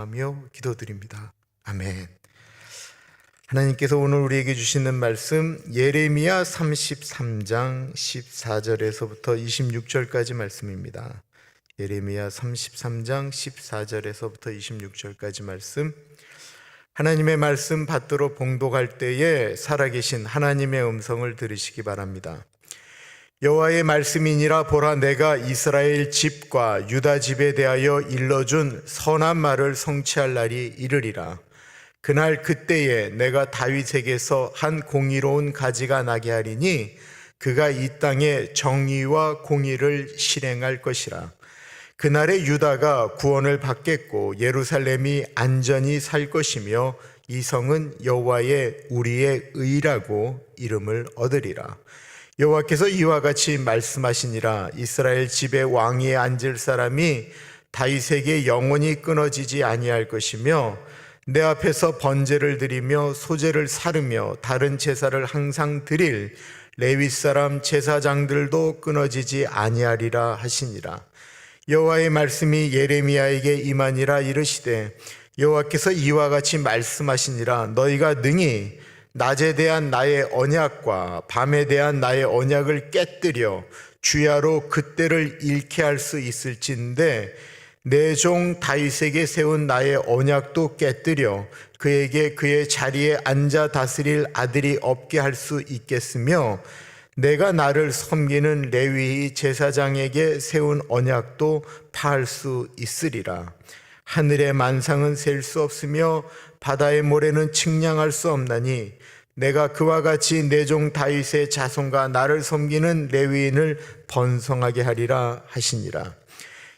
하며 기도드립니다. 아멘. 하나님께서 오늘 우리에게 주시는 말씀 예레미야 33장 14절에서부터 26절까지 말씀입니다. 예레미야 33장 14절에서부터 26절까지 말씀, 하나님의 말씀 받들어 봉독할 때에 살아계신 하나님의 음성을 들으시기 바랍니다. 여호와의 말씀이니라. 보라, 내가 이스라엘 집과 유다 집에 대하여 일러준 선한 말을 성취할 날이 이르리라. 그날 그때에 내가 다윗에게서 한 공의로운 가지가 나게 하리니 그가 이 땅에 정의와 공의를 실행할 것이라. 그날에 유다가 구원을 받겠고 예루살렘이 안전히 살 것이며 이 성은 여호와의 우리의 의라고 이름을 얻으리라. 여호와께서 이와 같이 말씀하시니라. 이스라엘 집에 왕위에 앉을 사람이 다윗에게 영원히 끊어지지 아니할 것이며 내 앞에서 번제를 드리며 소제를 사르며 다른 제사를 항상 드릴 레위 사람 제사장들도 끊어지지 아니하리라 하시니라. 여호와의 말씀이 예레미야에게 임하니라. 이르시되 여호와께서 이와 같이 말씀하시니라. 너희가 능히 낮에 대한 나의 언약과 밤에 대한 나의 언약을 깨뜨려 주야로 그때를 잃게 할 수 있을진데 내 종 다윗에게 세운 나의 언약도 깨뜨려 그에게 그의 자리에 앉아 다스릴 아들이 없게 할 수 있겠으며 내가 나를 섬기는 레위 제사장에게 세운 언약도 파할 수 있으리라. 하늘의 만상은 셀 수 없으며 바다의 모래는 측량할 수 없나니 내가 그와 같이 내 종 다윗의 자손과 나를 섬기는 레위인을 번성하게 하리라 하시니라.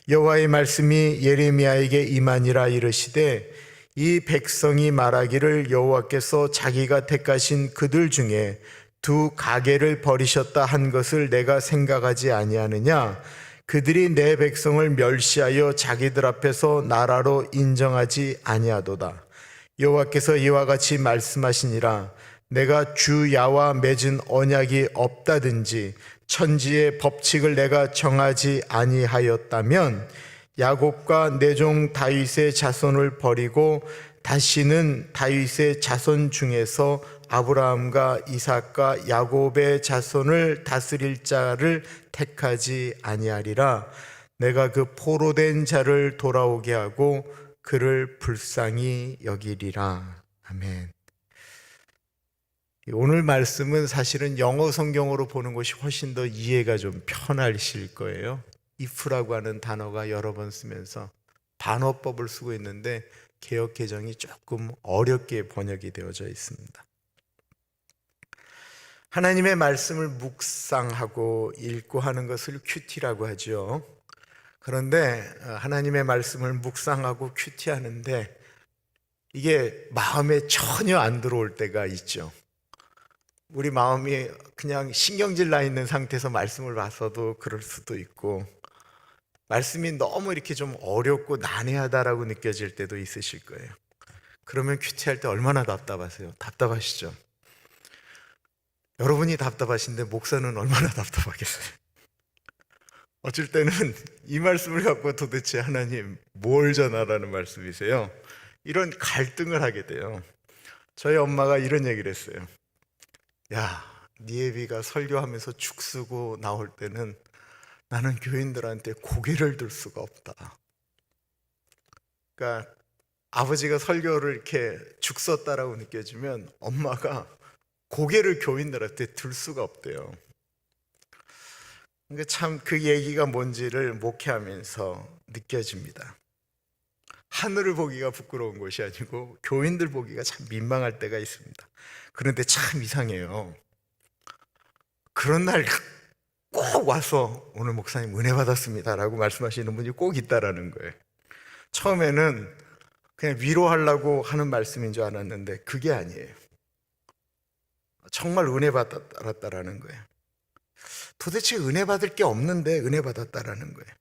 여호와의 말씀이 예레미야에게 임하니라. 이르시되 이 백성이 말하기를 여호와께서 자기가 택하신 그들 중에 두 가게를 버리셨다 한 것을 내가 생각하지 아니하느냐. 그들이 내 백성을 멸시하여 자기들 앞에서 나라로 인정하지 아니하도다. 여호와께서 이와 같이 말씀하시니라. 내가 주 야와 맺은 언약이 없다든지 천지의 법칙을 내가 정하지 아니하였다면 야곱과 내 종 다윗의 자손을 버리고 다시는 다윗의 자손 중에서 아브라함과 이삭과 야곱의 자손을 다스릴 자를 택하지 아니하리라. 내가 그 포로된 자를 돌아오게 하고 그를 불쌍히 여기리라. 아멘. 오늘 말씀은 사실은 영어 성경으로 보는 것이 훨씬 더 이해가 좀 편하실 거예요. if라고 하는 단어가 여러 번 쓰면서 반어법을 쓰고 있는데 개역 개정이 조금 어렵게 번역이 되어져 있습니다. 하나님의 말씀을 묵상하고 읽고 하는 것을 큐티라고 하죠. 그런데 하나님의 말씀을 묵상하고 큐티하는데 이게 마음에 전혀 안 들어올 때가 있죠. 우리 마음이 그냥 신경질 나 있는 상태에서 말씀을 봐서도 그럴 수도 있고, 말씀이 너무 이렇게 좀 어렵고 난해하다라고 느껴질 때도 있으실 거예요. 그러면 큐티할 때 얼마나 답답하세요? 답답하시죠? 여러분이 답답하신데 목사는 얼마나 답답하겠어요? 어쩔 때는 이 말씀을 갖고 도대체 하나님 뭘 전하라는 말씀이세요? 이런 갈등을 하게 돼요. 저희 엄마가 이런 얘기를 했어요. 야, 니에비가 설교하면서 죽쓰고 나올 때는 나는 교인들한테 고개를 들 수가 없다. 그러니까 아버지가 설교를 이렇게 죽썼다라고 느껴지면 엄마가 고개를 교인들한테 들 수가 없대요. 그러니까 참 그 얘기가 뭔지를 목회하면서 느껴집니다. 하늘을 보기가 부끄러운 것이 아니고 교인들 보기가 참 민망할 때가 있습니다. 그런데 참 이상해요. 그런 날 꼭 와서 오늘 목사님 은혜 받았습니다 라고 말씀하시는 분이 꼭 있다라는 거예요. 처음에는 그냥 위로하려고 하는 말씀인 줄 알았는데 그게 아니에요. 정말 은혜 받았다라는 거예요. 도대체 은혜 받을 게 없는데 은혜 받았다라는 거예요.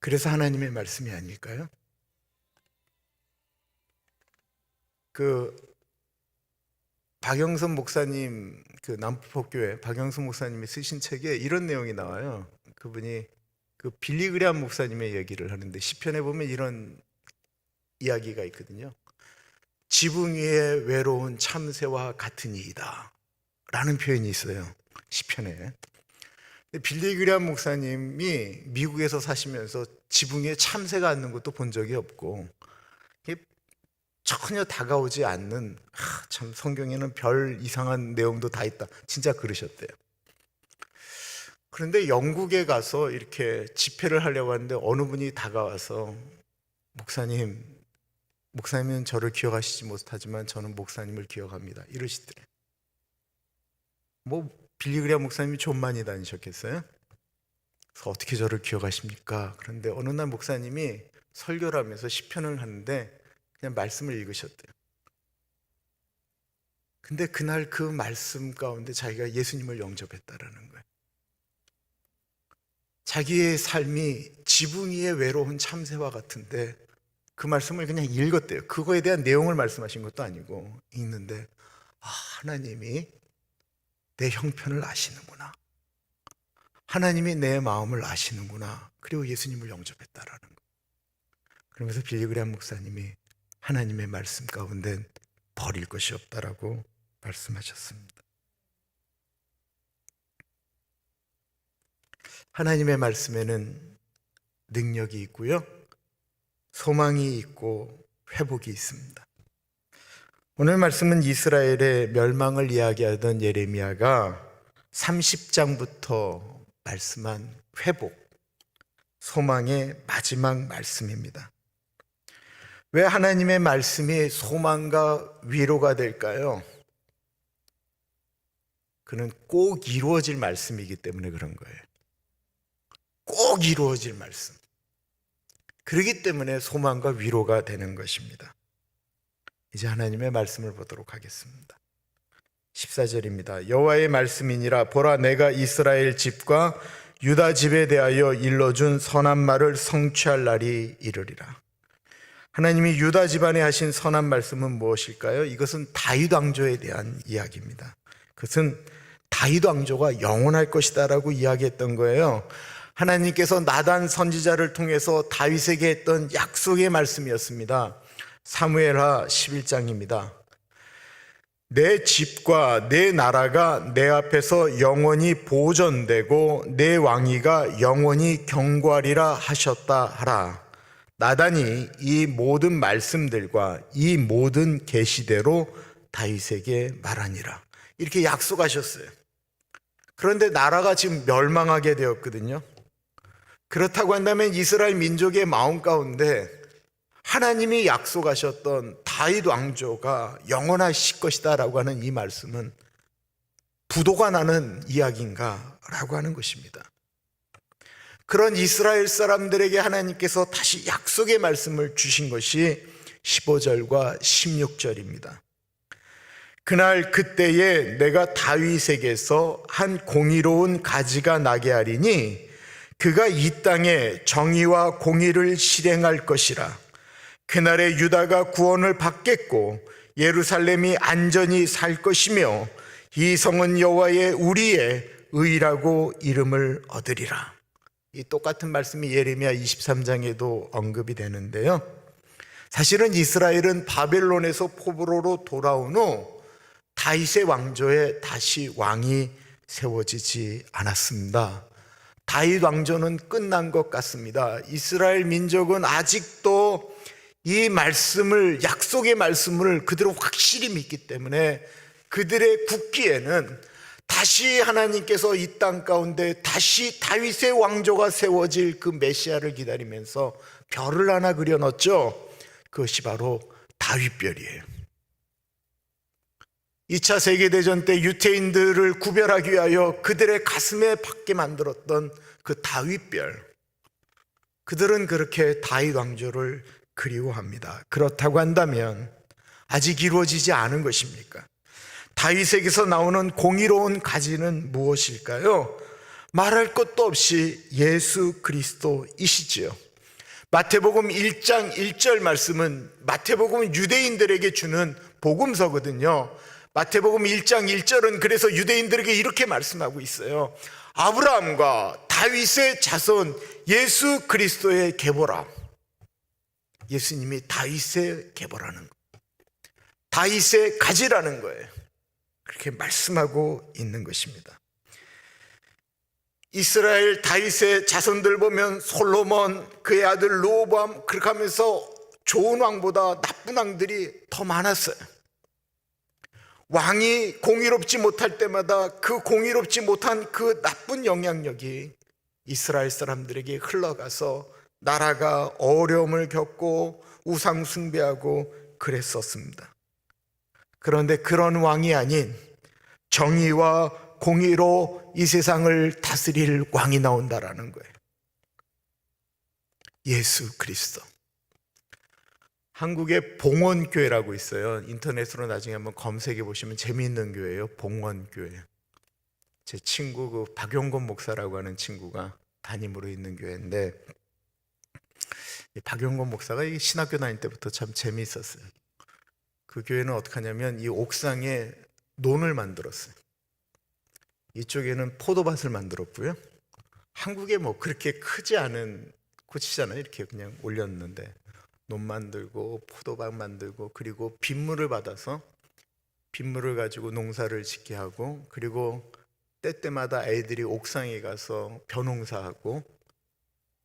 그래서 하나님의 말씀이 아닐까요? 박영선 목사님, 남포교회 박영선 목사님이 쓰신 책에 이런 내용이 나와요. 그분이 빌리그레암 목사님의 얘기를 하는데 시편에 보면 이런 이야기가 있거든요. 지붕 위에 외로운 참새와 같은 이이다 라는 표현이 있어요, 시편에. 빌리 그레이엄 목사님이 미국에서 사시면서 지붕 위에 참새가 앉는 것도 본 적이 없고 전혀 다가오지 않는, 참 성경에는 별 이상한 내용도 다 있다, 진짜 그러셨대요. 그런데 영국에 가서 이렇게 집회를 하려고 하는데 어느 분이 다가와서 목사님은 저를 기억하시지 못하지만 저는 목사님을 기억합니다, 이러시더래요. 빌리 그레이엄 목사님이 좀 많이 다니셨겠어요? 그래서 어떻게 저를 기억하십니까? 그런데 어느 날 목사님이 설교를 하면서 시편을 하는데 그냥 말씀을 읽으셨대요. 근데 그날 그 말씀 가운데 자기가 예수님을 영접했다라는 거예요. 자기의 삶이 지붕 위에 외로운 참새와 같은데 그 말씀을 그냥 읽었대요. 그거에 대한 내용을 말씀하신 것도 아니고 읽는데, 하나님이 내 형편을 아시는구나, 하나님이 내 마음을 아시는구나, 그리고 예수님을 영접했다라는 거예요. 그러면서 빌리 그레이엄 목사님이 하나님의 말씀 가운데 버릴 것이 없다라고 말씀하셨습니다. 하나님의 말씀에는 능력이 있고요, 소망이 있고 회복이 있습니다. 오늘 말씀은 이스라엘의 멸망을 이야기하던 예레미야가 30장부터 말씀한 회복, 소망의 마지막 말씀입니다. 왜 하나님의 말씀이 소망과 위로가 될까요? 그는 꼭 이루어질 말씀이기 때문에 그런 거예요. 꼭 이루어질 말씀. 그렇기 때문에 소망과 위로가 되는 것입니다. 이제 하나님의 말씀을 보도록 하겠습니다. 14절입니다. 여호와의 말씀이니라. 보라, 내가 이스라엘 집과 유다 집에 대하여 일러준 선한 말을 성취할 날이 이르리라. 하나님이 유다 집안에 하신 선한 말씀은 무엇일까요? 이것은 다윗 왕조에 대한 이야기입니다. 그것은 다윗 왕조가 영원할 것이다 라고 이야기했던 거예요. 하나님께서 나단 선지자를 통해서 다윗에게 했던 약속의 말씀이었습니다. 사무엘하 11장입니다. 내 집과 내 나라가 내 앞에서 영원히 보존되고 내 왕위가 영원히 경고하리라 하셨다 하라. 나단이 이 모든 말씀들과 이 모든 계시대로 다윗에게 말하니라. 이렇게 약속하셨어요. 그런데 나라가 지금 멸망하게 되었거든요. 그렇다고 한다면 이스라엘 민족의 마음 가운데 하나님이 약속하셨던 다윗 왕조가 영원하실 것이다 라고 하는 이 말씀은 부도가 나는 이야기인가 라고 하는 것입니다. 그런 이스라엘 사람들에게 하나님께서 다시 약속의 말씀을 주신 것이 15절과 16절입니다. 그날 그때에 내가 다윗에게서 한 공의로운 가지가 나게 하리니 그가 이 땅에 정의와 공의를 실행할 것이라. 그날에 유다가 구원을 받겠고 예루살렘이 안전히 살 것이며 이 성은 여호와의 우리의 의라고 이름을 얻으리라. 이 똑같은 말씀이 예레미야 23장에도 언급이 되는데요. 사실은 이스라엘은 바벨론에서 포로로 돌아온 후 다윗의 왕조에 다시 왕이 세워지지 않았습니다. 다윗 왕조는 끝난 것 같습니다. 이스라엘 민족은 아직도 이 말씀을, 약속의 말씀을 그대로 확실히 믿기 때문에 그들의 국기에는 다시 하나님께서 이 땅 가운데 다시 다윗의 왕조가 세워질 그 메시아를 기다리면서 별을 하나 그려 넣었죠. 그것이 바로 다윗별이에요. 2차 세계대전 때 유태인들을 구별하기 위하여 그들의 가슴에 박게 만들었던 그 다윗별, 그들은 그렇게 다윗 왕조를 그리워합니다. 그렇다고 한다면 아직 이루어지지 않은 것입니까? 다윗에게서 나오는 공의로운 가지는 무엇일까요? 말할 것도 없이 예수 그리스도이시지요. 마태복음 1장 1절 말씀은 마태복음은 유대인들에게 주는 복음서거든요. 마태복음 1장 1절은 그래서 유대인들에게 이렇게 말씀하고 있어요. 아브라함과 다윗의 자손 예수 그리스도의 계보라. 예수님이 다윗의 계보라는 거예요. 다윗의 가지라는 거예요. 그렇게 말씀하고 있는 것입니다. 이스라엘 다윗의 자손들 보면 솔로몬, 그의 아들 르호보암, 그렇게 하면서 좋은 왕보다 나쁜 왕들이 더 많았어요. 왕이 공의롭지 못할 때마다 그 공의롭지 못한 그 나쁜 영향력이 이스라엘 사람들에게 흘러가서 나라가 어려움을 겪고 우상 숭배하고 그랬었습니다. 그런데 그런 왕이 아닌 정의와 공의로 이 세상을 다스릴 왕이 나온다라는 거예요. 예수 그리스도. 한국에 봉원교회라고 있어요. 인터넷으로 나중에 한번 검색해 보시면 재미있는 교회예요. 봉원교회. 제 친구 그 박용건 목사라고 하는 친구가 담임으로 있는 교회인데, 이 박용건 목사가 이 신학교 다닐 때부터 참 재미있었어요. 그 교회는 어떻게 하냐면 이 옥상에 논을 만들었어요. 이쪽에는 포도밭을 만들었고요. 한국에 뭐 그렇게 크지 않은 꽃이잖아요. 이렇게 그냥 올렸는데 논 만들고 포도밭 만들고, 그리고 빗물을 받아서 빗물을 가지고 농사를 짓게 하고, 그리고 때때마다 애들이 옥상에 가서 벼농사하고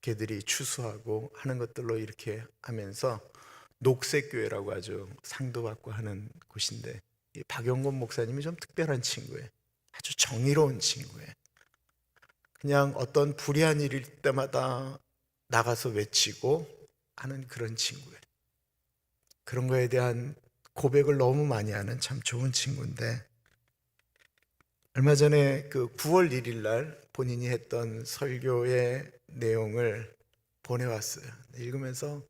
개들이 추수하고 하는 것들로 이렇게 하면서 녹색교회라고 아주 상도 받고 하는 곳인데, 이 박용건 목사님이 좀 특별한 친구예요. 아주 정의로운 친구예요. 그냥 어떤 불의한 일일 때마다 나가서 외치고 하는 그런 친구예요. 그런 거에 대한 고백을 너무 많이 하는 참 좋은 친구인데, 얼마 전에 그 9월 1일 날 본인이 했던 설교의 내용을 보내왔어요. 읽으면서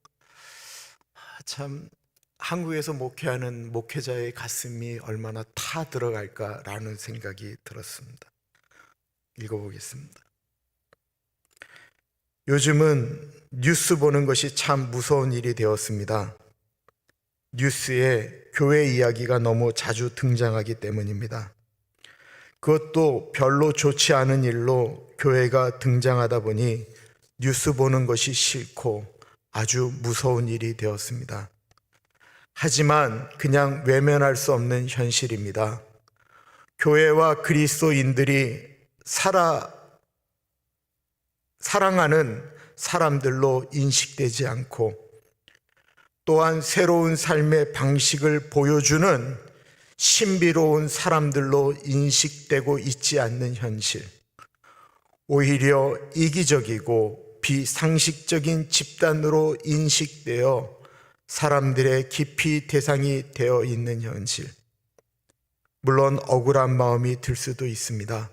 참 한국에서 목회하는 목회자의 가슴이 얼마나 타 들어갈까라는 생각이 들었습니다. 읽어보겠습니다. 요즘은 뉴스 보는 것이 참 무서운 일이 되었습니다. 뉴스에 교회 이야기가 너무 자주 등장하기 때문입니다. 그것도 별로 좋지 않은 일로 교회가 등장하다 보니 뉴스 보는 것이 싫고 아주 무서운 일이 되었습니다. 하지만 그냥 외면할 수 없는 현실입니다. 교회와 그리스도인들이 사랑하는 사람들로 인식되지 않고, 또한 새로운 삶의 방식을 보여주는 신비로운 사람들로 인식되고 있지 않는 현실, 오히려 이기적이고 비상식적인 집단으로 인식되어 사람들의 깊이 대상이 되어 있는 현실, 물론 억울한 마음이 들 수도 있습니다.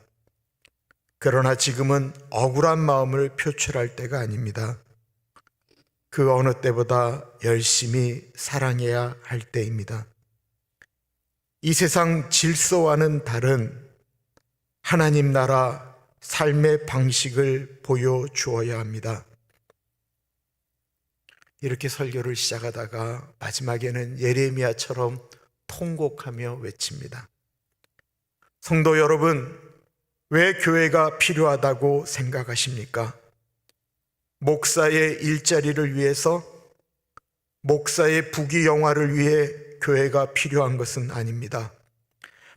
그러나 지금은 억울한 마음을 표출할 때가 아닙니다. 그 어느 때보다 열심히 사랑해야 할 때입니다. 이 세상 질서와는 다른 하나님 나라 삶의 방식을 보여주어야 합니다. 이렇게 설교를 시작하다가 마지막에는 예레미야처럼 통곡하며 외칩니다. 성도 여러분, 왜 교회가 필요하다고 생각하십니까? 목사의 일자리를 위해서, 목사의 부귀영화를 위해 교회가 필요한 것은 아닙니다.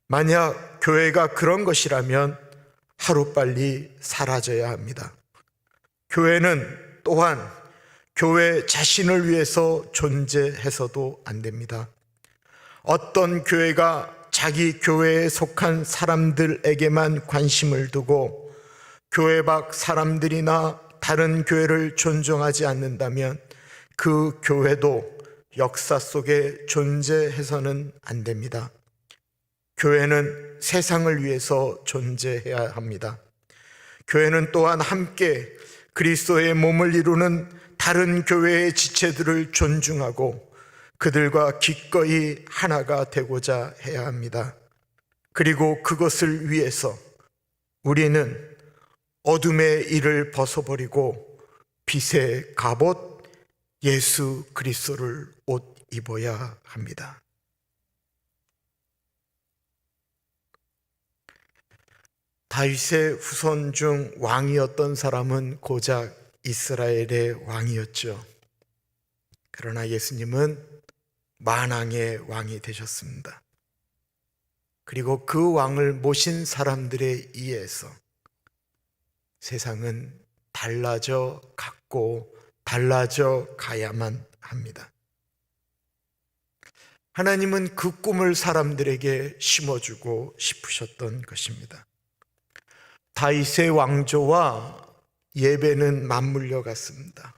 만약 교회가 그런 것이라면 하루빨리 사라져야 합니다. 교회는 또한 교회 자신을 위해서 존재해서도 안 됩니다. 어떤 교회가 자기 교회에 속한 사람들에게만 관심을 두고 교회 밖 사람들이나 다른 교회를 존중하지 않는다면 그 교회도 역사 속에 존재해서는 안 됩니다. 교회는 세상을 위해서 존재해야 합니다. 교회는 또한 함께 그리스도의 몸을 이루는 다른 교회의 지체들을 존중하고 그들과 기꺼이 하나가 되고자 해야 합니다. 그리고 그것을 위해서 우리는 어둠의 일을 벗어버리고 빛의 갑옷 예수 그리스도를 옷 입어야 합니다. 다윗의 후손 중 왕이었던 사람은 고작 이스라엘의 왕이었죠. 그러나 예수님은 만왕의 왕이 되셨습니다. 그리고 그 왕을 모신 사람들에 의해서 세상은 달라져 갔고 달라져 가야만 합니다. 하나님은 그 꿈을 사람들에게 심어주고 싶으셨던 것입니다. 다윗의 왕조와 예배는 맞물려 갔습니다.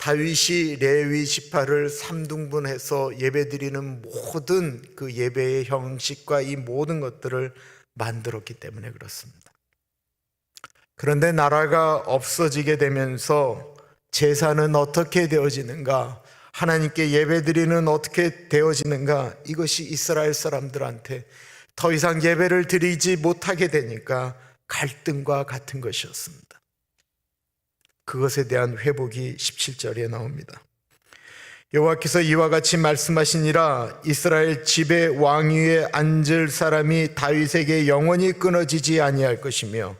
다윗이 레위 지파를 3등분해서 예배드리는 모든 그 예배의 형식과 이 모든 것들을 만들었기 때문에 그렇습니다. 그런데 나라가 없어지게 되면서 제사는 어떻게 되어지는가, 하나님께 예배드리는 어떻게 되어지는가, 이것이 이스라엘 사람들한테 더 이상 예배를 드리지 못하게 되니까 갈등과 같은 것이었습니다. 그것에 대한 회복이 17절에 나옵니다. 여호와께서 이와 같이 말씀하시니라. 이스라엘 집의 왕위에 앉을 사람이 다윗에게 영원히 끊어지지 아니할 것이며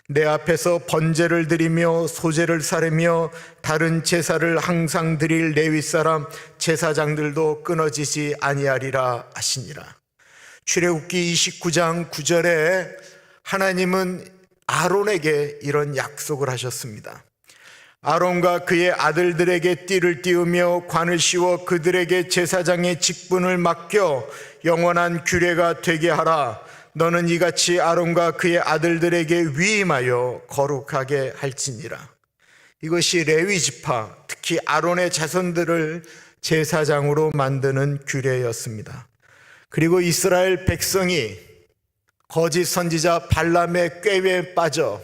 내 앞에서 번제를 드리며 소제를 사르며 다른 제사를 항상 드릴 레위 사람 제사장들도 끊어지지 아니하리라 하시니라. 출애굽기 29장 9절에 하나님은 아론에게 이런 약속을 하셨습니다. 아론과 그의 아들들에게 띠를 띄우며 관을 씌워 그들에게 제사장의 직분을 맡겨 영원한 규례가 되게 하라. 너는 이같이 아론과 그의 아들들에게 위임하여 거룩하게 할지니라. 이것이 레위 지파, 특히 아론의 자손들을 제사장으로 만드는 규례였습니다. 그리고 이스라엘 백성이 거짓 선지자 발람의 꾀에 빠져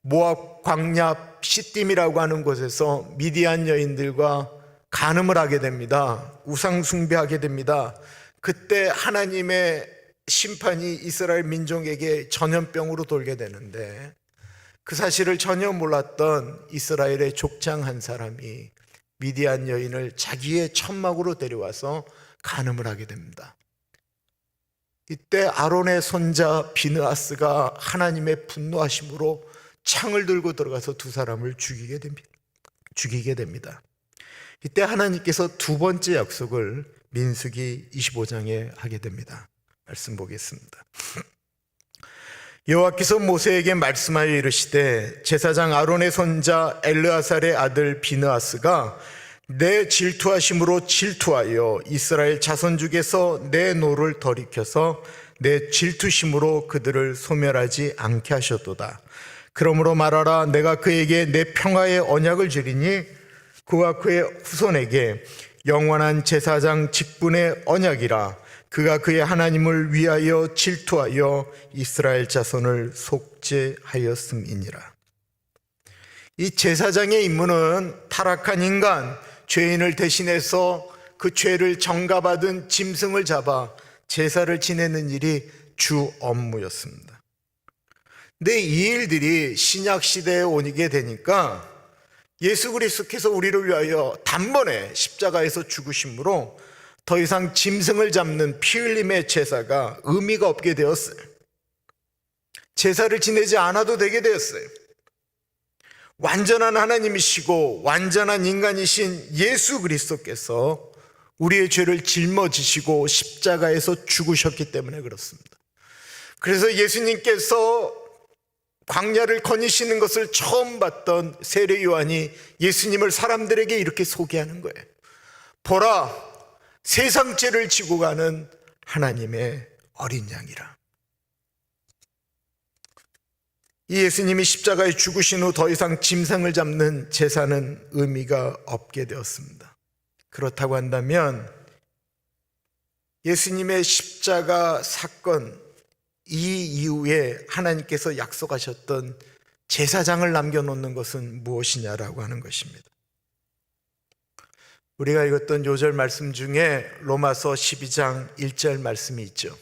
모압 광야 시딤이라고 하는 곳에서 미디안 여인들과 간음을 하게 됩니다. 우상 숭배하게 됩니다. 그때 하나님의 심판이 이스라엘 민족에게 전염병으로 돌게 되는데, 그 사실을 전혀 몰랐던 이스라엘의 족장 한 사람이 미디안 여인을 자기의 천막으로 데려와서 간음을 하게 됩니다. 이때 아론의 손자 비느하스가 하나님의 분노하심으로 창을 들고 들어가서 두 사람을 죽이게 됩니다. 이때 하나님께서 두 번째 약속을 민수기 25장에 하게 됩니다. 말씀 보겠습니다. 여호와께서 모세에게 말씀하여 이르시되 제사장 아론의 손자 엘르아살의 아들 비느하스가 내 질투하심으로 질투하여 이스라엘 자손 중에서 내 노를 돌이켜서 내 질투심으로 그들을 소멸하지 않게 하셨도다. 그러므로 말하라. 내가 그에게 내 평화의 언약을 주리니 그와 그의 후손에게 영원한 제사장 직분의 언약이라. 그가 그의 하나님을 위하여 질투하여 이스라엘 자손을 속죄하였음이니라. 이 제사장의 임무는 타락한 인간, 죄인을 대신해서 그 죄를 정가받은 짐승을 잡아 제사를 지내는 일이 주 업무였습니다. 근데 이 일들이 신약 시대에 오게 되니까 예수 그리스도께서 우리를 위하여 단번에 십자가에서 죽으심으로 더 이상 짐승을 잡는 피 흘림의 제사가 의미가 없게 되었어요. 제사를 지내지 않아도 되게 되었어요. 완전한 하나님이시고 완전한 인간이신 예수 그리스도께서 우리의 죄를 짊어지시고 십자가에서 죽으셨기 때문에 그렇습니다. 그래서 예수님께서 광야를 거니시는 것을 처음 봤던 세례 요한이 예수님을 사람들에게 이렇게 소개하는 거예요. 보라, 세상 죄를 지고 가는 하나님의 어린 양이라. 이 예수님이 십자가에 죽으신 후 더 이상 짐승을 잡는 제사는 의미가 없게 되었습니다. 그렇다고 한다면 예수님의 십자가 사건, 이 이후에 하나님께서 약속하셨던 제사장을 남겨놓는 것은 무엇이냐라고 하는 것입니다. 우리가 읽었던 요절 말씀 중에 로마서 12장 1절 말씀이 있죠.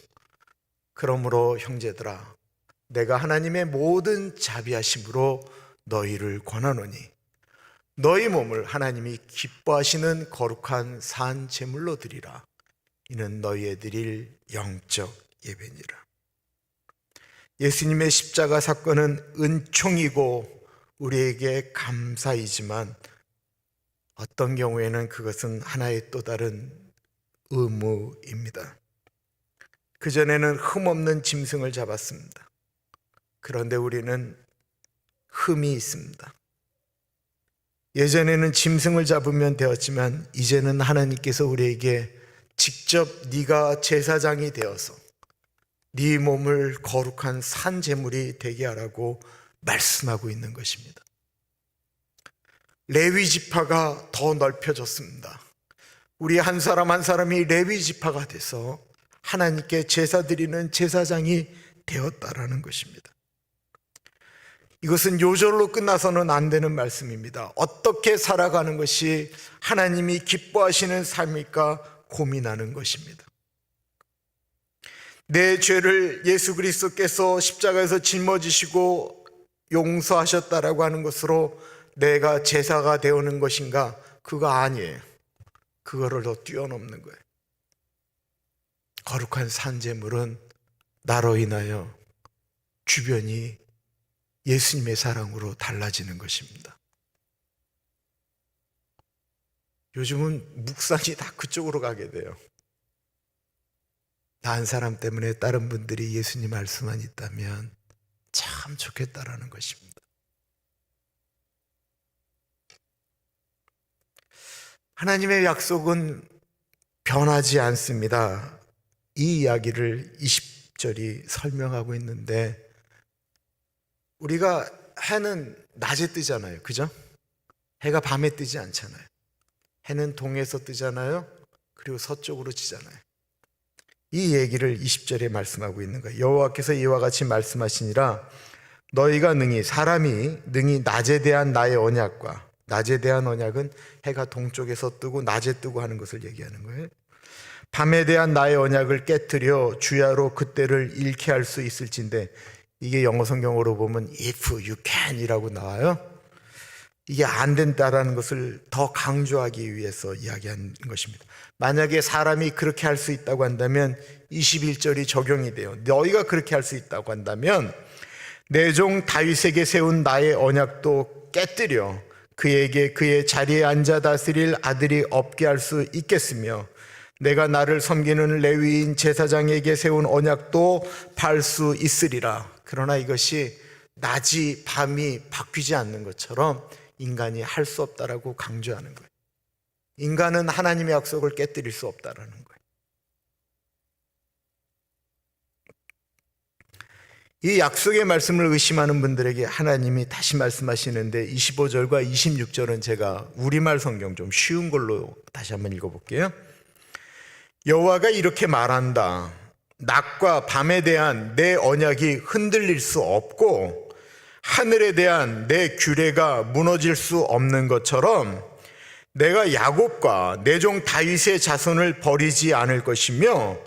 그러므로 형제들아, 내가 하나님의 모든 자비하심으로 너희를 권하노니 너희 몸을 하나님이 기뻐하시는 거룩한 산 제물로 드리라. 이는 너희의 드릴 영적 예배니라. 예수님의 십자가 사건은 은총이고 우리에게 감사이지만 어떤 경우에는 그것은 하나의 또 다른 의무입니다. 그전에는 흠없는 짐승을 잡았습니다. 그런데 우리는 흠이 있습니다. 예전에는 짐승을 잡으면 되었지만 이제는 하나님께서 우리에게 직접 네가 제사장이 되어서 네 몸을 거룩한 산 제물이 되게 하라고 말씀하고 있는 것입니다. 레위 지파가 더 넓혀졌습니다. 우리 한 사람 한 사람이 레위 지파가 돼서 하나님께 제사 드리는 제사장이 되었다라는 것입니다. 이것은 요절로 끝나서는 안 되는 말씀입니다. 어떻게 살아가는 것이 하나님이 기뻐하시는 삶일까 고민하는 것입니다. 내 죄를 예수 그리스도께서 십자가에서 짊어지시고 용서하셨다라고 하는 것으로 내가 제사가 되어오는 것인가? 그거 아니에요. 그거를 더 뛰어넘는 거예요. 거룩한 산제물은 나로 인하여 주변이 예수님의 사랑으로 달라지는 것입니다. 요즘은 묵상이 다 그쪽으로 가게 돼요. 나 한 사람 때문에 다른 분들이 예수님 말씀만 있다면 참 좋겠다라는 것입니다. 하나님의 약속은 변하지 않습니다. 이 이야기를 20절이 설명하고 있는데, 우리가 해는 낮에 뜨잖아요. 그죠? 해가 밤에 뜨지 않잖아요. 해는 동에서 뜨잖아요. 그리고 서쪽으로 지잖아요. 이 얘기를 20절에 말씀하고 있는 거예요. 여호와께서 이와 같이 말씀하시니라, 너희가 사람이 능히 낮에 대한 나의 언약과, 낮에 대한 언약은 해가 동쪽에서 뜨고 낮에 뜨고 하는 것을 얘기하는 거예요. 밤에 대한 나의 언약을 깨뜨려 주야로 그때를 잃게 할 수 있을진데, 이게 영어 성경으로 보면 if you can 이라고 나와요. 이게 안 된다라는 것을 더 강조하기 위해서 이야기한 것입니다. 만약에 사람이 그렇게 할 수 있다고 한다면 21절이 적용이 돼요. 너희가 그렇게 할 수 있다고 한다면 내 종 다윗에게 세운 나의 언약도 깨뜨려 그에게 그의 자리에 앉아 다스릴 아들이 없게 할 수 있겠으며, 내가 나를 섬기는 레위인 제사장에게 세운 언약도 팔 수 있으리라. 그러나 이것이 낮이 밤이 바뀌지 않는 것처럼 인간이 할 수 없다라고 강조하는 거예요. 인간은 하나님의 약속을 깨뜨릴 수 없다라는 거예요. 이 약속의 말씀을 의심하는 분들에게 하나님이 다시 말씀하시는데, 25절과 26절은 제가 우리말 성경 좀 쉬운 걸로 다시 한번 읽어볼게요. 여호와가 이렇게 말한다. 낮과 밤에 대한 내 언약이 흔들릴 수 없고 하늘에 대한 내 규례가 무너질 수 없는 것처럼 내가 야곱과 내 종 다윗의 자손을 버리지 않을 것이며,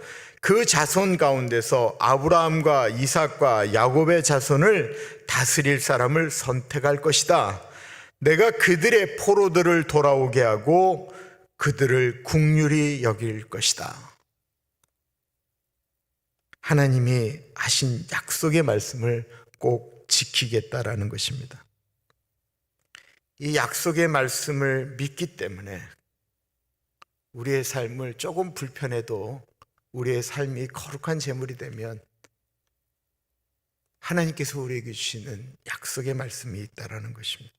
그 자손 가운데서 아브라함과 이삭과 야곱의 자손을 다스릴 사람을 선택할 것이다. 내가 그들의 포로들을 돌아오게 하고 그들을 긍휼히 여길 것이다. 하나님이 하신 약속의 말씀을 꼭 지키겠다라는 것입니다. 이 약속의 말씀을 믿기 때문에 우리의 삶을 조금 불편해도 우리의 삶이 거룩한 제물이 되면 하나님께서 우리에게 주시는 약속의 말씀이 있다라는 것입니다.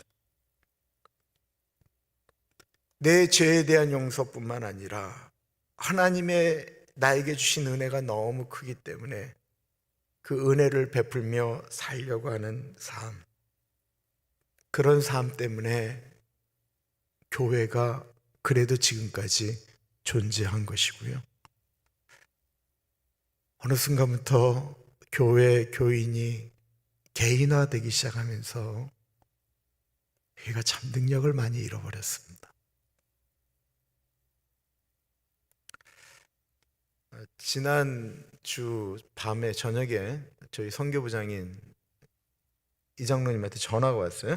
내 죄에 대한 용서뿐만 아니라 하나님의 나에게 주신 은혜가 너무 크기 때문에 그 은혜를 베풀며 살려고 하는 삶, 그런 삶 때문에 교회가 그래도 지금까지 존재한 것이고요. 어느 순간부터 교회 교인이 개인화되기 시작하면서 교회가 참 능력을 많이 잃어버렸습니다. 지난주 밤에 저녁에 저희 선교부장인 이장로님한테 전화가 왔어요.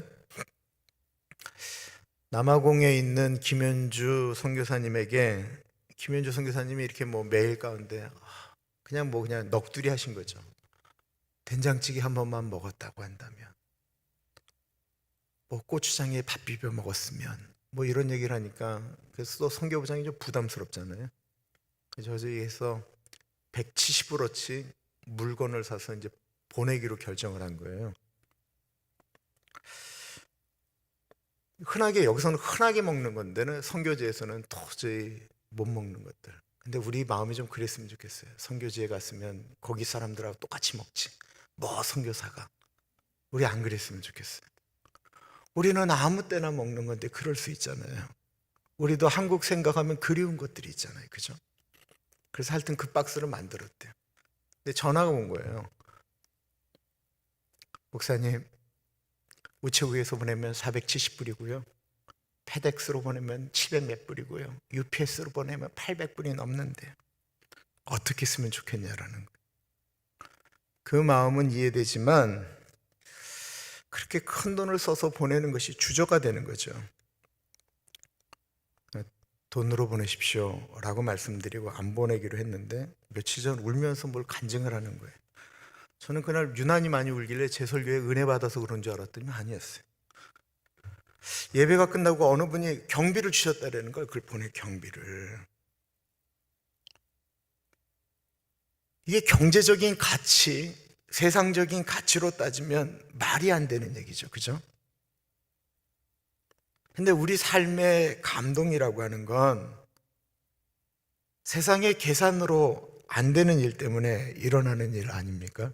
남아공에 있는 김현주 선교사님에게, 김현주 선교사님이 이렇게 매일 가운데 그냥 넋두리 하신 거죠. 된장찌개 한 번만 먹었다고 한다면, 고추장에 밥 비벼 먹었으면 뭐 이런 얘기를 하니까 그래서 또 선교부장이 좀 부담스럽잖아요. 그래서 저희에서 170불어치 물건을 사서 이제 보내기로 결정을 한 거예요. 흔하게 여기서는 흔하게 먹는 건데는 선교지에서는 도저히 못 먹는 것들. 근데 우리 마음이 좀 그랬으면 좋겠어요. 선교지에 갔으면 거기 사람들하고 똑같이 먹지. 뭐 선교사가. 우리 안 그랬으면 좋겠어요. 우리는 아무 때나 먹는 건데 그럴 수 있잖아요. 우리도 한국 생각하면 그리운 것들이 있잖아요. 그죠? 그래서 하여튼 그 박스를 만들었대요. 근데 전화가 온 거예요. 목사님, 우체국에서 보내면 470불이고요. 페덱스로 보내면 700 몇 불이고요. UPS로 보내면 800불이 넘는데 어떻게 쓰면 좋겠냐라는 거예요. 그 마음은 이해되지만 그렇게 큰 돈을 써서 보내는 것이 주저가 되는 거죠. 돈으로 보내십시오 라고 말씀드리고 안 보내기로 했는데 며칠 전 울면서 뭘 간증을 하는 거예요. 저는 그날 유난히 많이 울길래 제 설교에 은혜 받아서 그런 줄 알았더니 아니었어요. 예배가 끝나고 어느 분이 경비를 주셨다라는 걸, 그걸 보내 경비를. 이게 경제적인 가치, 세상적인 가치로 따지면 말이 안 되는 얘기죠. 그죠? 근데 우리 삶의 감동이라고 하는 건 세상의 계산으로 안 되는 일 때문에 일어나는 일 아닙니까?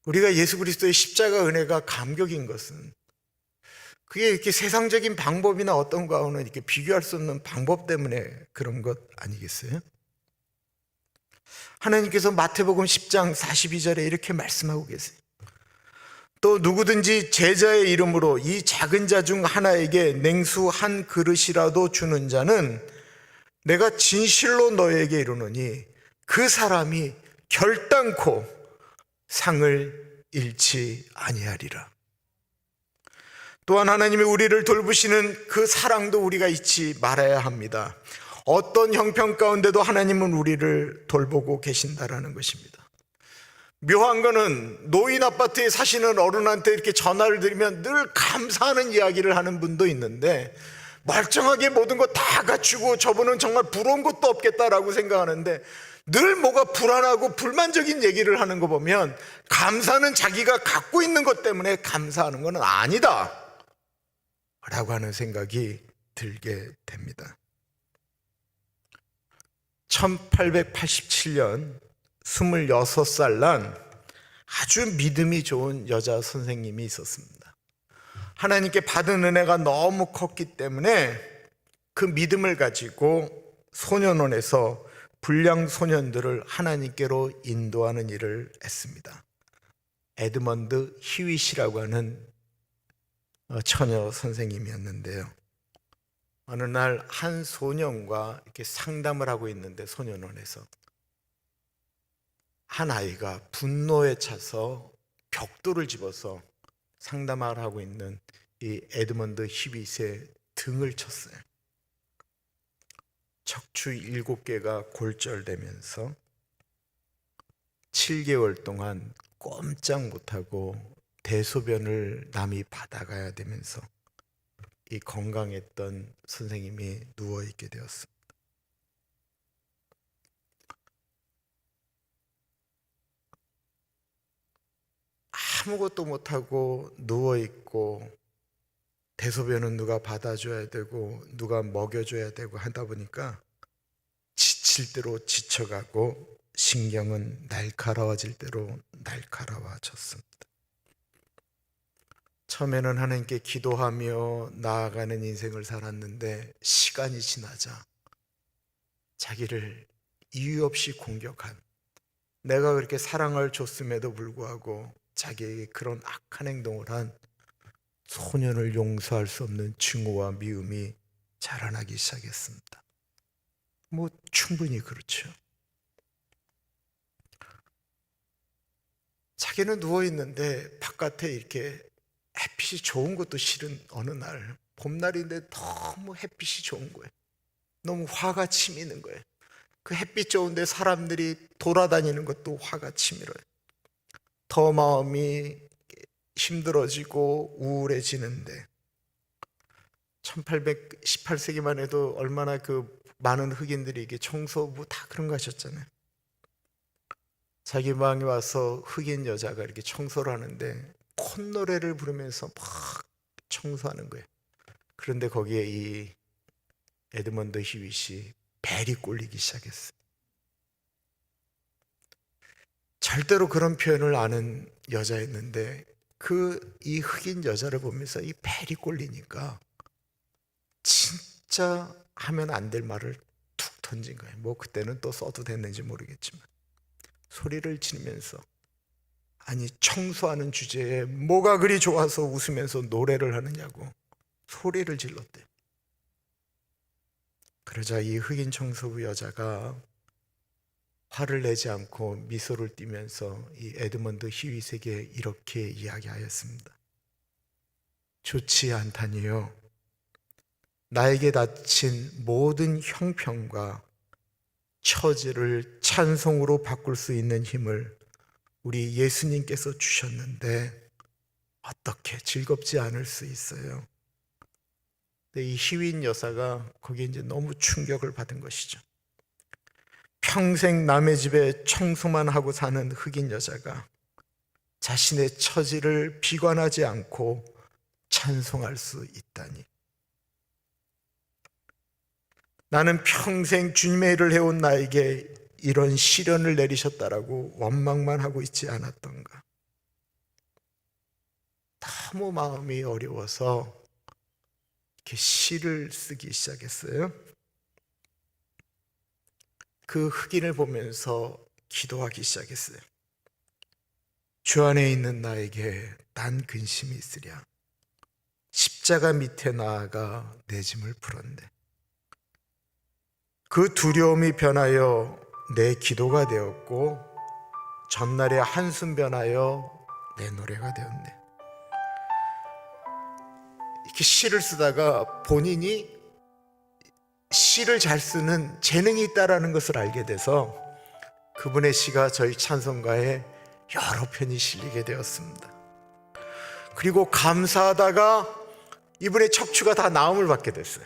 우리가 예수 그리스도의 십자가 은혜가 감격인 것은 그게 이렇게 세상적인 방법이나 어떤 거하고는 이렇게 비교할 수 없는 방법 때문에 그런 것 아니겠어요? 하나님께서 마태복음 10장 42절에 이렇게 말씀하고 계세요. 또 누구든지 제자의 이름으로 이 작은 자 중 하나에게 냉수 한 그릇이라도 주는 자는 내가 진실로 너에게 이르노니 그 사람이 결단코 상을 잃지 아니하리라. 또한 하나님이 우리를 돌보시는 그 사랑도 우리가 잊지 말아야 합니다. 어떤 형편 가운데도 하나님은 우리를 돌보고 계신다라는 것입니다. 묘한 거는 노인 아파트에 사시는 어른한테 이렇게 전화를 드리면 늘 감사하는 이야기를 하는 분도 있는데 멀쩡하게 모든 거 다 갖추고 저분은 정말 부러운 것도 없겠다라고 생각하는데 늘 뭐가 불안하고 불만적인 얘기를 하는 거 보면 감사는 자기가 갖고 있는 것 때문에 감사하는 건 아니다 라고 하는 생각이 들게 됩니다. 1887년 26살 난 아주 믿음이 좋은 여자 선생님이 있었습니다. 하나님께 받은 은혜가 너무 컸기 때문에 그 믿음을 가지고 소년원에서 불량 소년들을 하나님께로 인도하는 일을 했습니다. 에드먼드 히윗이라고 하는 처녀 선생님이었는데요. 어느 날 한 소년과 이렇게 상담을 하고 있는데 소년원에서 한 아이가 분노에 차서 벽돌을 집어서 상담을 하고 있는 이 에드먼드 히빗의 등을 쳤어요. 척추 7개가 골절되면서 7개월 동안 꼼짝 못하고 대소변을 남이 받아가야 되면서 이 건강했던 선생님이 누워있게 되었습니다. 아무것도 못하고 누워있고 대소변은 누가 받아줘야 되고 누가 먹여줘야 되고 하다 보니까 지칠 대로 지쳐가고 신경은 날카로워질 대로 날카로워졌습니다. 처음에는 하나님께 기도하며 나아가는 인생을 살았는데 시간이 지나자 자기를 이유 없이 공격한, 내가 그렇게 사랑을 줬음에도 불구하고 자기에게 그런 악한 행동을 한 소년을 용서할 수 없는 증오와 미움이 자라나기 시작했습니다. 뭐 충분히 그렇죠. 자기는 누워있는데 바깥에 이렇게 햇빛이 좋은 것도 싫은 어느 날, 봄날인데 너무 햇빛이 좋은 거예요. 너무 화가 치미는 거예요. 그 햇빛 좋은데 사람들이 돌아다니는 것도 화가 치밀어요. 더 마음이 힘들어지고 우울해지는데 1818세기만 해도 얼마나 그 많은 흑인들이 이게 청소부 다 그런 거 하셨잖아요. 자기 방에 와서 흑인 여자가 이렇게 청소를 하는데 콧노래를 부르면서 막 청소하는 거예요. 그런데 거기에 이 에드먼드 히윗이 벨이 꼴리기 시작했어요. 절대로 그런 표현을 아는 여자였는데 이 흑인 여자를 보면서 이 벨이 꼴리니까 진짜 하면 안 될 말을 툭 던진 거예요. 뭐 그때는 또 써도 됐는지 모르겠지만 소리를 지르면서, 아니 청소하는 주제에 뭐가 그리 좋아서 웃으면서 노래를 하느냐고 소리를 질렀대요. 그러자 이 흑인 청소부 여자가 화를 내지 않고 미소를 띠면서 이 에드먼드 히윗에게 이렇게 이야기하였습니다. 좋지 않다니요. 나에게 닥친 모든 형편과 처지를 찬송으로 바꿀 수 있는 힘을 우리 예수님께서 주셨는데 어떻게 즐겁지 않을 수 있어요? 근데 이 히윈 여사가 거기에 이제 너무 충격을 받은 것이죠. 평생 남의 집에 청소만 하고 사는 흑인 여자가 자신의 처지를 비관하지 않고 찬송할 수 있다니. 나는 평생 주님의 일을 해온 나에게 이런 시련을 내리셨다라고 원망만 하고 있지 않았던가. 너무 마음이 어려워서 이렇게 시를 쓰기 시작했어요. 그 흑인을 보면서 기도하기 시작했어요. 주 안에 있는 나에게 난 근심이 있으랴. 십자가 밑에 나아가 내 짐을 풀었네. 그 두려움이 변하여 내 기도가 되었고 전날의 한숨 변하여 내 노래가 되었네. 이렇게 시를 쓰다가 본인이 시를 잘 쓰는 재능이 있다라는 것을 알게 돼서 그분의 시가 저희 찬송가에 여러 편이 실리게 되었습니다. 그리고 감사하다가 이분의 척추가 다 나음을 받게 됐어요.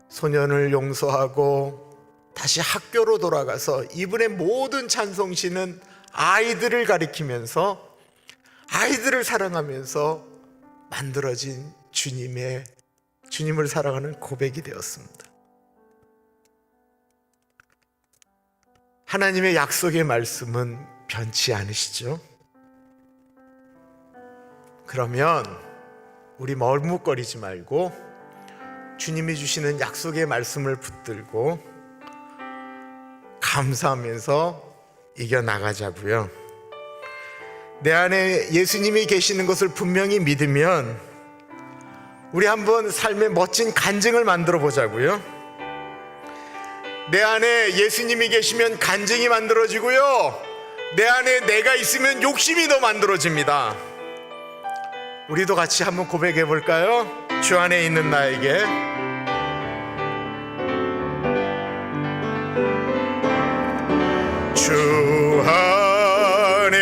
소년을 용서하고 다시 학교로 돌아가서 이분의 모든 찬송시는 아이들을 가리키면서 아이들을 사랑하면서 만들어진 주님을 사랑하는 고백이 되었습니다. 하나님의 약속의 말씀은 변치 않으시죠? 그러면 우리 머뭇거리지 말고 주님이 주시는 약속의 말씀을 붙들고 감사하면서 이겨나가자고요. 내 안에 예수님이 계시는 것을 분명히 믿으면 우리 한번 삶의 멋진 간증을 만들어 보자고요. 내 안에 예수님이 계시면 간증이 만들어지고요, 내 안에 내가 있으면 욕심이 더 만들어집니다. 우리도 같이 한번 고백해 볼까요? 주 안에 있는 나에게 주 안에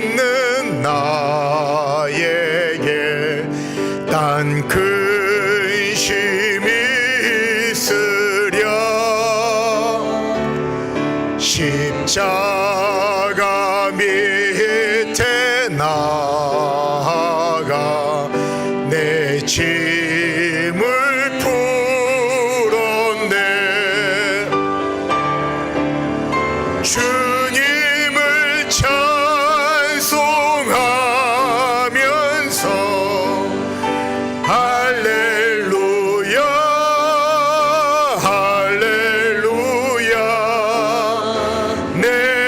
있는 나에게 난 근심이 있으랴. 십자가 밑에 나아가 내 짐을 풀었네. 주님을 찬송하면서 할렐루야 할렐루야 내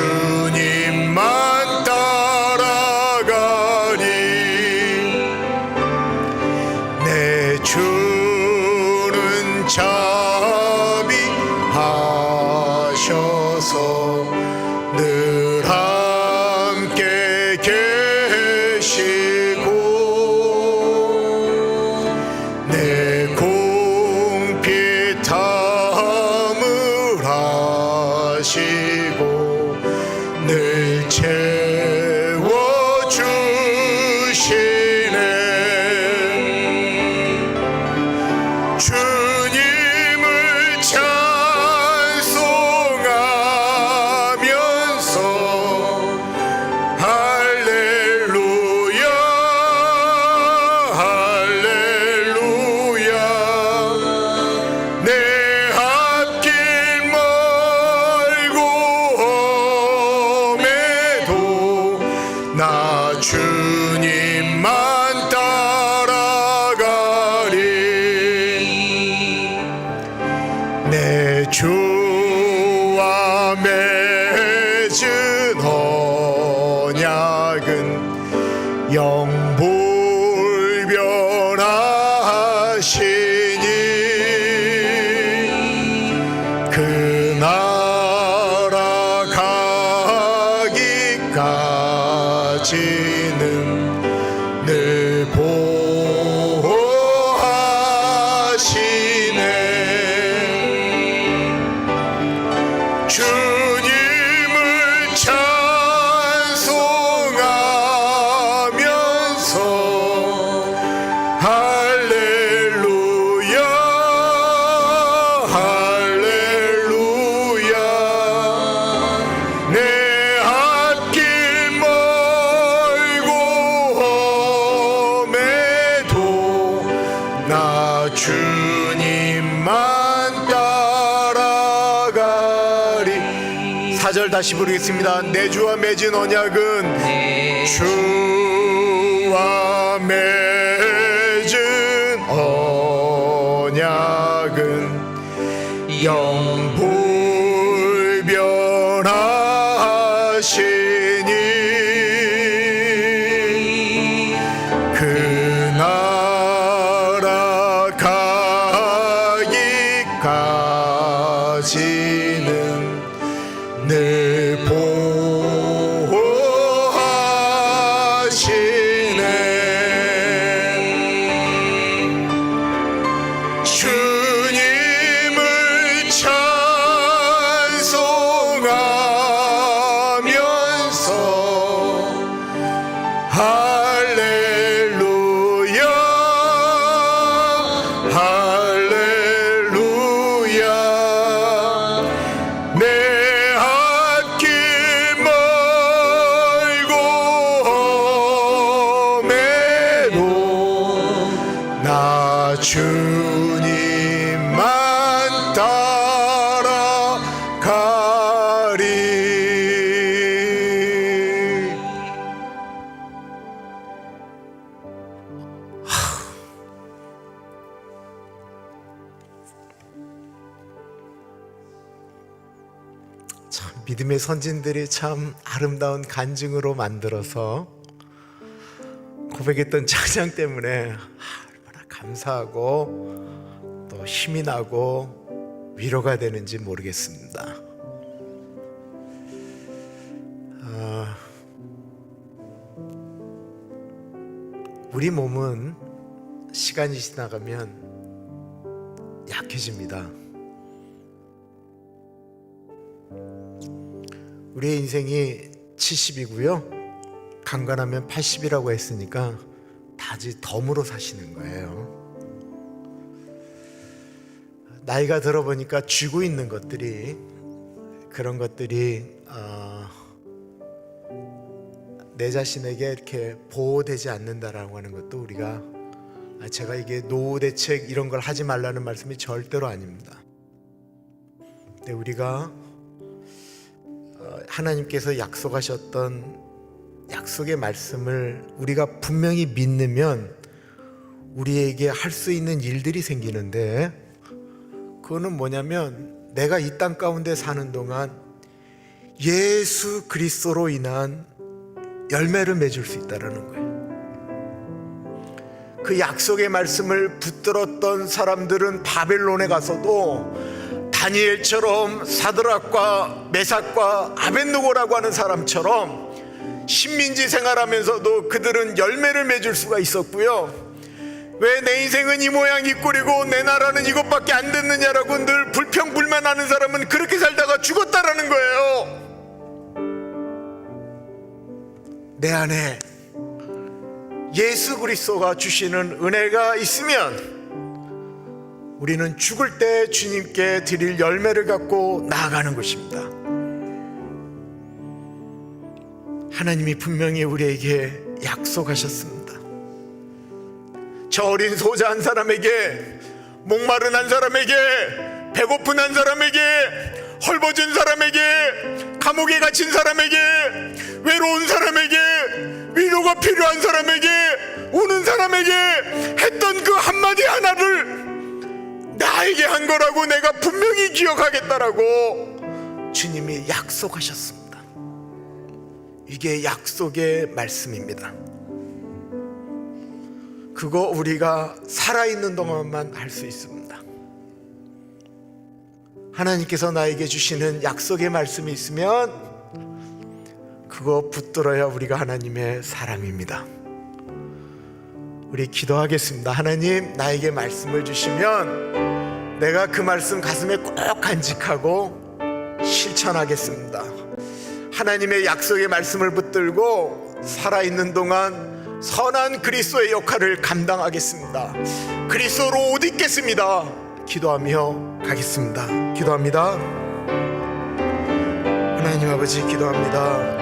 주님만 따라가리. 내 주는 자비하셔서 늘 함께 계시고 내 공피탐을 하시고 늘 채워주시네. 주님을 찬송하면서 할렐루야 할렐루야. 내 앞길 멀고 험해도 나 주님만 따라가리. 내 주와 맺은 언약은 영불변하시니 그 나라 가기까지는 늘 보호하시네. 주님을 찬송하면서 할렐루야 할렐루야. 내 앞길 멀고 험해도 나 주님만 따라가리. 4절 다시 부르겠습니다. 내 주와 맺은 언약은 주와 맺은 언약은 영불변하시니 그 나라 가기까지는 늘 보호하시네. 주님을 찬송하면서 할렐루야 할렐루야. 내 앞길 멀고 험해도 나 주님만 따라가리. 참 믿음의 선진들이 참 아름다운 간증으로 만들어서 고백했던 찬양 때문에 얼마나 감사하고 또 힘이 나고 위로가 되는지 모르겠습니다. 우리 몸은 시간이 지나가면 약해집니다. 우리의 인생이 70이고요 강건하면 80이라고 했으니까 다시 덤으로 사시는 거예요. 나이가 들어보니까 쥐고 있는 것들이, 그런 것들이 내 자신에게 이렇게 보호되지 않는다라고 하는 것도 우리가, 제가 이게 노후 대책 이런 걸 하지 말라는 말씀이 절대로 아닙니다. 근데 우리가 하나님께서 약속하셨던 약속의 말씀을 우리가 분명히 믿으면 우리에게 할 수 있는 일들이 생기는데, 그거는 뭐냐면 내가 이 땅 가운데 사는 동안 예수 그리스도로 인한 열매를 맺을 수 있다는 거예요. 그 약속의 말씀을 붙들었던 사람들은 바벨론에 가서도 다니엘처럼 사드락과 메삭과 아벳느고라고 하는 사람처럼 식민지 생활하면서도 그들은 열매를 맺을 수가 있었고요. 왜 내 인생은 이 모양 이 꼴이고 내 나라는 이것밖에 안 됐느냐라고 늘 불평불만하는 사람은 그렇게 살다가 죽었다라는 거예요. 내 안에 예수 그리스도가 주시는 은혜가 있으면 우리는 죽을 때 주님께 드릴 열매를 갖고 나아가는 것입니다. 하나님이 분명히 우리에게 약속하셨습니다. 저 어린 소자 한 사람에게, 목마른 한 사람에게, 배고픈 한 사람에게, 헐벗은 사람에게, 감옥에 갇힌 사람에게, 외로운 사람에게, 위로가 필요한 사람에게, 우는 사람에게 했던 그 한마디 하나를 나에게 한 거라고 내가 분명히 기억하겠다라고 주님이 약속하셨습니다. 이게 약속의 말씀입니다. 그거 우리가 살아있는 동안만 할 수 있습니다. 하나님께서 나에게 주시는 약속의 말씀이 있으면 그거 붙들어야 우리가 하나님의 사람입니다. 우리 기도하겠습니다. 하나님, 나에게 말씀을 주시면 내가 그 말씀 가슴에 꼭 간직하고 실천하겠습니다. 하나님의 약속의 말씀을 붙들고 살아있는 동안 선한 그리스도의 역할을 감당하겠습니다. 그리스도로 옷 입겠습니다. 기도하며 가겠습니다. 기도합니다. 하나님 아버지, 기도합니다.